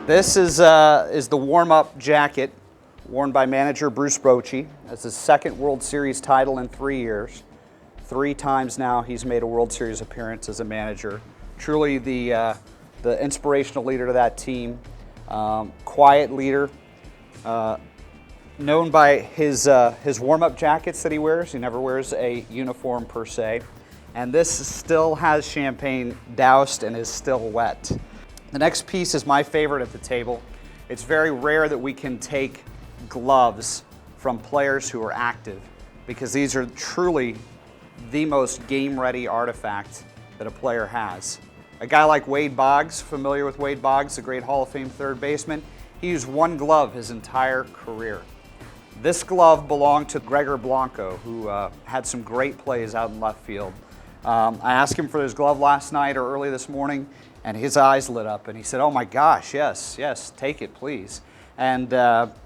This is the warm-up jacket worn by manager Bruce Bochy. It's his second World Series title in 3 years. 3 times now he's made a World Series appearance as a manager. Truly the inspirational leader to that team. Quiet leader. Known by his warm-up jackets that he wears. He never wears a uniform per se. And this still has champagne doused and is still wet. The next piece is my favorite at the table. It's very rare that we can take gloves from players who are active, because these are truly the most game-ready artifact that a player has. A guy like Wade Boggs, familiar with Wade Boggs, the great Hall of Fame third baseman, he used one glove his entire career. This glove belonged to Gregor Blanco, who had some great plays out in left field. I asked him for his glove last night or early this morning, and his eyes lit up, and he said, "Oh my gosh, yes, take it, please." And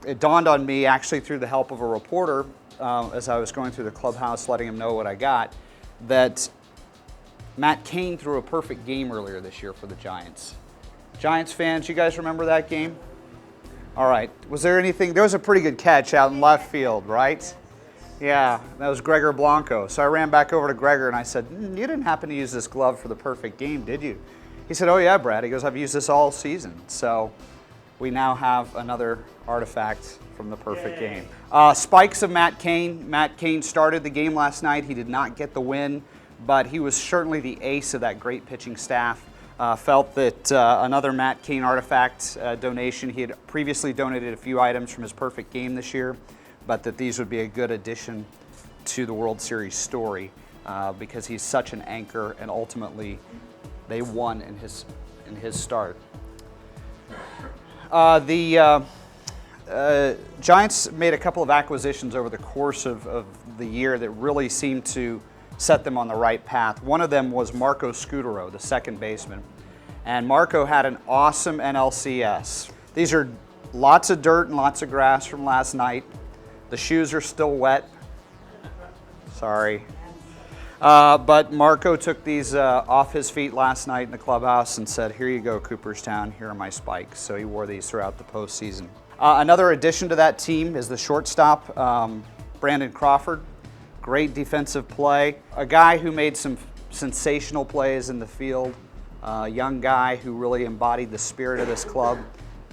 it dawned on me, actually through the help of a reporter, as I was going through the clubhouse letting him know what I got, that Matt Cain threw a perfect game earlier this year for the Giants. Giants fans, you guys remember that game? All right, was there anything, there was a pretty good catch out in left field, right? Yeah, that was Gregor Blanco. So I ran back over to Gregor and I said, "You didn't happen to use this glove for the perfect game, did you?" He said, "Oh yeah, Brad." He goes, "I've used this all season." So we now have another artifact from the perfect game. Spikes of Matt Cain. Matt Cain started the game last night. He did not get the win, but he was certainly the ace of that great pitching staff. Felt that another Matt Cain artifact donation. He had previously donated a few items from his perfect game this year, but that these would be a good addition to the World Series story because he's such an anchor, and ultimately they won in his start. The Giants made a couple of acquisitions over the course of the year that really seemed to set them on the right path. One of them was Marco Scutaro, the second baseman. And Marco had an awesome NLCS. These are lots of dirt and lots of grass from last night. The shoes are still wet. Sorry. But Marco took these off his feet last night in the clubhouse and said, "Here you go, Cooperstown, here are my spikes." So he wore these throughout the postseason. Another addition to that team is the shortstop, Brandon Crawford. Great defensive play. A guy who made some sensational plays in the field. A young guy who really embodied the spirit of this club.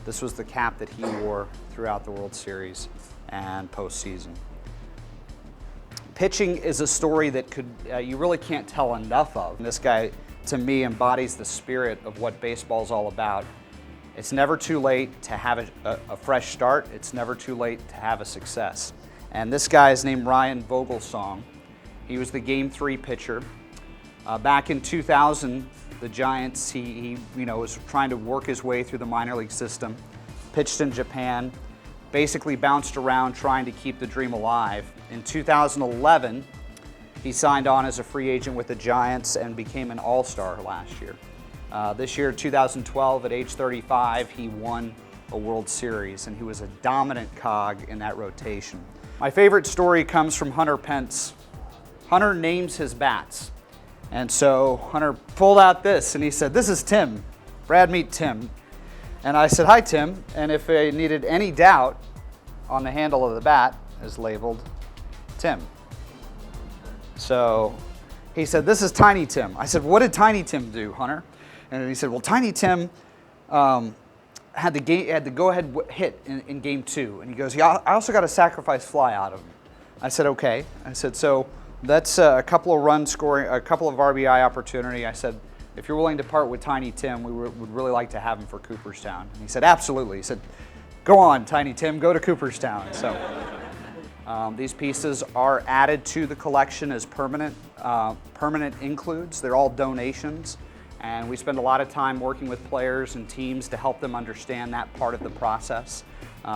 This was the cap that he wore throughout the World Series and postseason. Pitching is a story that you really can't tell enough of. And this guy, to me, embodies the spirit of what baseball's all about. It's never too late to have a fresh start. It's never too late to have a success. And this guy is named Ryan Vogelsong. He was the Game 3 pitcher. Back in 2000, the Giants, he was trying to work his way through the minor league system, pitched in Japan, basically bounced around trying to keep the dream alive. In 2011, he signed on as a free agent with the Giants and became an all-star last year. This year, 2012, at age 35, he won a World Series, and he was a dominant cog in that rotation. My favorite story comes from Hunter Pence. Hunter names his bats. And so Hunter pulled out this, and he said, "This is Tim. Brad, meet Tim." And I said, "Hi, Tim." And if I needed any doubt on the handle of the bat, is labeled Tim. So he said, "This is Tiny Tim." I said, "What did Tiny Tim do, Hunter?" And he said, "Well, Tiny Tim had the go-ahead hit in game 2." And he goes, "Yeah, I also got a sacrifice fly out of him." I said, "Okay." I said, "So that's a couple of run scoring, a couple of RBI opportunity." I said, "If you're willing to part with Tiny Tim, we would really like to have him for Cooperstown." And he said, "Absolutely." He said, "Go on, Tiny Tim, go to Cooperstown." So these pieces are added to the collection as permanent includes. They're all donations. And we spend a lot of time working with players and teams to help them understand that part of the process.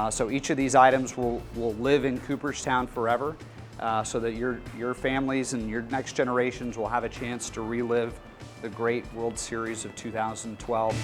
So each of these items will live in Cooperstown forever, so that your families and your next generations will have a chance to relive the great World Series of 2012.